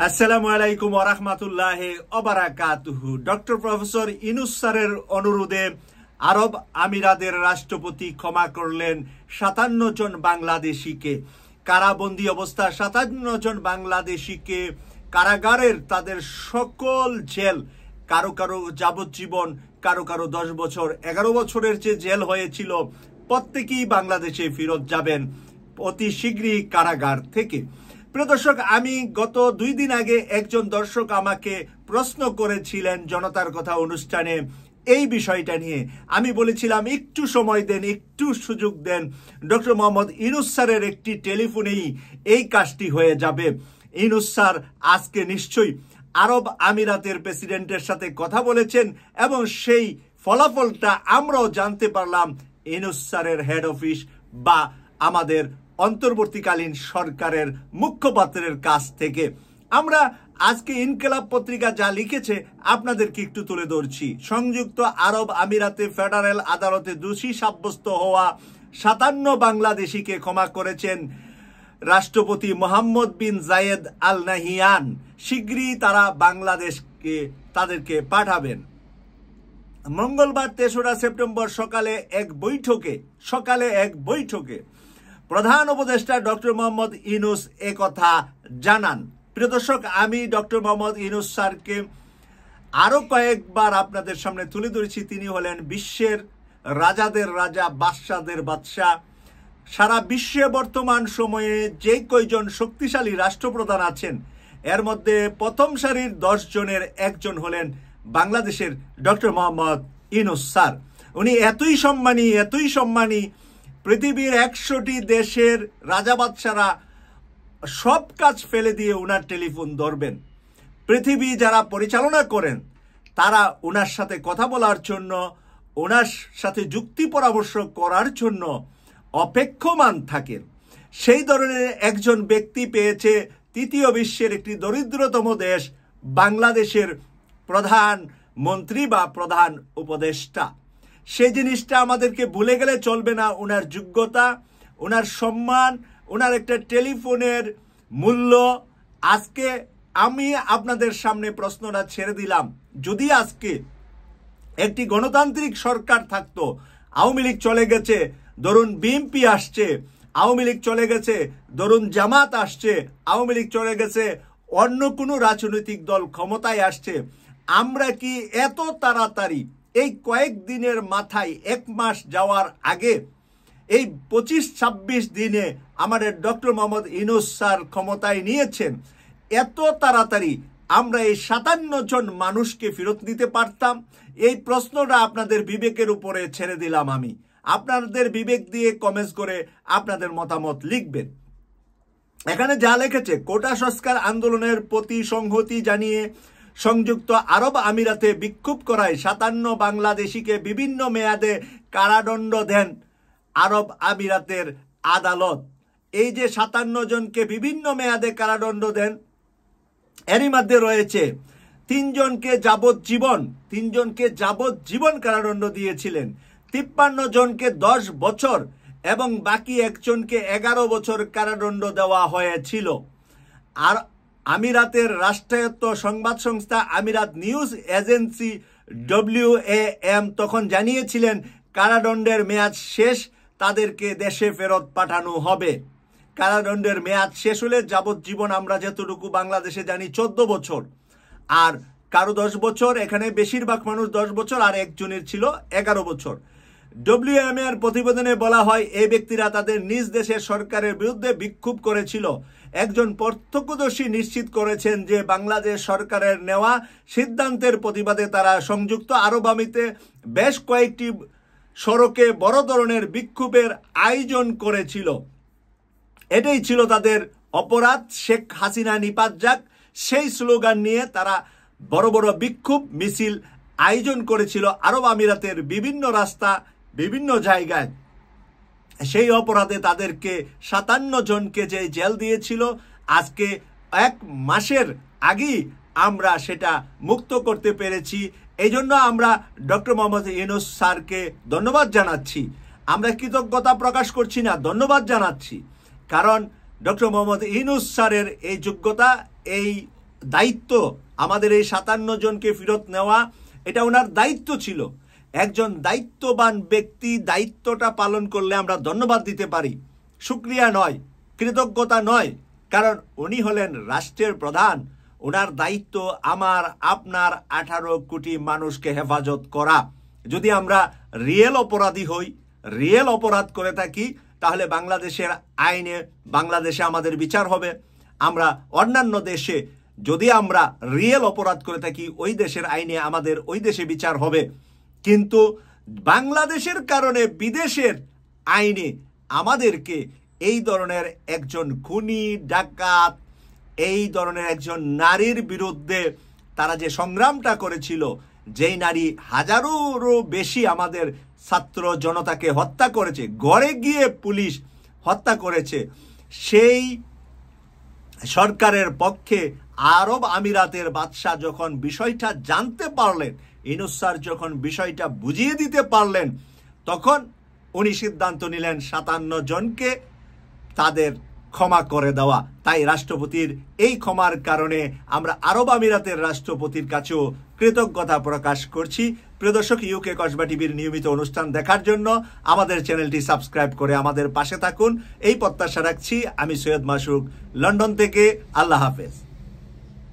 আসসালামু আলাইকুম ওয়া রাহমাতুল্লাহি ওয়া বারাকাতুহু। ডক্টর প্রফেসর ইউনূস স্যারের অনুরোধে আরব আমিরাতের রাষ্ট্রপতি ক্ষমা করলেন 57 জন বাংলাদেশিকে। কারাবন্দী অবস্থা 57 জন বাংলাদেশিকে কারাগারের তাদের সকল জেল, কারো কারো যাবজ্জীবন, কারো কারো 10 বছর, 11 বছরের যে জেল হয়েছিল, প্রত্যেকেই বাংলাদেশে ফেরত যাবেন অতি শীঘ্রই কারাগার থেকে। প্রিয় দর্শক, আমি গত 2 দিন আগে একজন দর্শক আমাকে প্রশ্ন করেছিলেন জনতার কথা অনুষ্ঠানে এই বিষয়টা নিয়ে। আমি বলেছিলাম একটু সময় দেন, একটু সুযোগ দেন, ডক্টর মোহাম্মদ ইউনূস স্যারের একটি টেলিফোনেই এই কাজটি হয়ে যাবে। ইউনূস স্যার আজকে নিশ্চয়ই আরব আমিরাতের প্রেসিডেন্টের সাথে কথা বলেছেন এবং সেই ফলাফলটা আমরাও জানতে পারলাম ইউনূস স্যারের হেড অফিস বা আমাদের অন্তর্বর্তীকালীন সরকারের মুখপাত্রের কাছ থেকে। আমরা আজকে ইনকিলাব পত্রিকা যা লিখেছে আপনাদেরকে একটু তুলে ধরছি। সংযুক্ত আরব আমিরাতে ফেডারেল আদালতে দোষী সাব্যস্ত হওয়া 57 বাংলাদেশিকে ক্ষমা করেছেন রাষ্ট্রপতি মোহাম্মদ বিন জায়েদ আল নাহিয়ান। শীঘ্রই তারা বাংলাদেশকে তাদেরকে পাঠাবেন। মঙ্গলবার 3রা সেপ্টেম্বর সকালে এক বৈঠকে প্রধান উপদেষ্টা ডক্টর মোহাম্মদ ইউনূস একথা জানান। প্রিয় দর্শক, আমি ডক্টর মোহাম্মদ ইউনূস স্যারকে আরো কয়েকবার আপনাদের সামনে তুলে ধরেছি। তিনি হলেন বিশ্বের রাজাদের রাজা, বাদশাদের বাদশাহ। সারা বিশ্বে বর্তমান সময়ে যে কয়জন শক্তিশালী রাষ্ট্রপ্রধান আছেন এর মধ্যে প্রথম সারির 10 জনের একজন হলেন বাংলাদেশের ডক্টর মোহাম্মদ ইউনূস স্যার। উনি এতই সম্মানী পৃথিবীর 100টি দেশের রাজা বাদশারা সব কাজ ফেলে দিয়ে উনার টেলিফোন ধরবেন। পৃথিবী যারা পরিচালনা করেন তারা ওনার সাথে কথা বলার জন্য, ওনার সাথে যুক্তি পরামর্শ করার জন্য অপেক্ষমান থাকেন। সেই ধরনের একজন ব্যক্তি পেয়েছে তৃতীয় বিশ্বের একটি দরিদ্রতম দেশ বাংলাদেশের প্রধানমন্ত্রী বা প্রধান উপদেষ্টা। সেই জিনিসটা আমাদেরকে ভুলে গেলে চলবে না। ওনার যোগ্যতা, ওনার সম্মান, ওনার একটা টেলিফোনের মূল্য। আজকে আমি আপনাদের সামনে প্রশ্নটা ছেড়ে দিলাম, যদি আজকে একটি গণতান্ত্রিক সরকার থাকতো, আওয়ামী লীগ চলে গেছে, ধরুন বিএনপি আসছে, আওয়ামী লীগ চলে গেছে, ধরুন জামাত আসছে, আওয়ামী লীগ চলে গেছে, অন্য কোনো রাজনৈতিক দল ক্ষমতায় আসছে, আমরা কি এত তাড়াতাড়ি এই কয়েকদিনের মাথায় 1 মাস যাওয়ার আগে এই 25-26 দিনে আমাদের ডক্টর মোহাম্মদ ইউনূস স্যার ক্ষমতায় নিয়েছেন, এত তাড়াতাড়ি আমরা এই 57 জন মানুষকে ফেরত দিতে পারতাম? এই প্রশ্নটা আপনাদের বিবেকের উপরে ছেড়ে দিলাম আমি। আপনাদের বিবেক দিয়ে কমেন্টস করে আপনাদের মতামত লিখবেন। এখানে যা লিখেছে, কোটা সংস্কার আন্দোলনের প্রতি সংহতি জানিয়ে সংযুক্ত আরব আমিরাতে বিক্ষোভ করায় 57 বাংলাদেশিকে বিভিন্ন মেয়াদে কারাদণ্ড দেন আরব আমিরাতের আদালত। এই যে 57 জনকে বিভিন্ন মেয়াদে কারাদণ্ড দেন, এরই মধ্যে রয়েছে 3 জনকে যাবজ্জীবন কারাদণ্ড দিয়েছিলেন, 53 জনকে 10 বছর এবং বাকি একজনকে 11 বছর কারাদণ্ড দেওয়া হয়েছিল। আর আমিরাতের রাষ্ট্রায়ত্ত সংবাদ সংস্থা আমিরাত নিউজ এজেন্সি WAM তখন জানিয়েছিলেন কারাদণ্ডের মেয়াদ শেষ, তাদেরকে দেশে ফেরত পাঠানো হবে। কারাদণ্ডের মেয়াদ শেষ হলে যাবজ্জীবন আমরা যতটুকু বাংলাদেশে জানি 14 বছর, আর কারো 10 বছর। এখানে বেশিরভাগ মানুষ 10 বছর, আর একজনের ছিল 11 বছর। WAM এর প্রতিবেদনে বলা হয় এই ব্যক্তিরা তাদের নিজ দেশের সরকারের বিরুদ্ধে বিক্ষোভ করেছিল। একজন প্রত্যক্ষদর্শী নিশ্চিত করেছেন যে বাংলাদেশ সরকারের নেওয়া সিদ্ধান্তের প্রতিবাদে তারা সংযুক্ত আরব আমিরাতে বেশ কয়েকটি সড়কে বড় ধরনের বিক্ষোভের আয়োজন করেছিল। এটাই ছিল তাদের অপরাধ, শেখ হাসিনা নিপাত যাক, সেই স্লোগান নিয়ে তারা বড় বড় বিক্ষোভ মিছিল আয়োজন করেছিল আরব আমিরাতের বিভিন্ন রাস্তা, বিভিন্ন জায়গায়। সেই অপরাধে তাদেরকে 57 জনকে যে জেল দিয়েছিল, আজকে 1 মাসের আগেই আমরা সেটা মুক্ত করতে পেরেছি। এই জন্য আমরা ডক্টর মোহাম্মদ ইউনূস স্যারকে ধন্যবাদ জানাচ্ছি। আমরা কৃতজ্ঞতা প্রকাশ করছি না, ধন্যবাদ জানাচ্ছি। কারণ ডক্টর মোহাম্মদ ইউনূস স্যারের এই যোগ্যতা, এই দায়িত্ব, আমাদের এই 57 জনকে ফেরত নেওয়া, এটা ওনার দায়িত্ব ছিল। একজন দায়িত্ববান ব্যক্তি দায়িত্বটা পালন করলে আমরা ধন্যবাদ দিতে পারি, শুকরিয়া নয়, কৃতজ্ঞতা নয়, কারণ উনি হলেন রাষ্ট্রের প্রধান। ওনার দায়িত্ব আমার আপনার 18 কোটি মানুষকে হেফাজত করা। যদি আমরা রিয়েল অপরাধী হই, রিয়েল অপরাধ করে থাকি, তাহলে বাংলাদেশের আইনে বাংলাদেশে আমাদের বিচার হবে। আমরা অন্যান্য দেশে যদি আমরা রিয়েল অপরাধ করে থাকি, ওই দেশের আইনে আমাদের ওই দেশে বিচার হবে। কিন্তু বাংলাদেশের কারণে বিদেশের আইনে আমাদেরকে এই ধরনের একজন খুনি, ডাকাত, এই ধরনের একজন নারীর বিরুদ্ধে তারা যে সংগ্রামটা করেছিল, যেই নারী হাজারোরও বেশি আমাদের ছাত্র জনতাকে হত্যা করেছে, ঘরে গিয়ে পুলিশ হত্যা করেছে, সেই সরকারের পক্ষে আরব আমিরাতের বাদশাহ যখন বিষয়টা জানতে পারলেন, ইউনূস স্যার যখন বিষয়টা বুঝিয়ে দিতে পারলেন, তখন উনি সিদ্ধান্ত নিলেন 57 জনকে তাদের ক্ষমা করে দেওয়া। তাই রাষ্ট্রপতির এই ক্ষমার কারণে আমরা আরব আমিরাতের রাষ্ট্রপতির কাছেও কৃতজ্ঞতা প্রকাশ করছি। প্রিয় দর্শক, ইউকে কসবা টিভির নিয়মিত অনুষ্ঠান দেখার জন্য আমাদের চ্যানেলটি সাবস্ক্রাইব করে আমাদের পাশে থাকুন, এই প্রত্যাশা রাখছি। আমি সৈয়দ মাসুক, লন্ডন থেকে। আল্লাহ হাফেজ।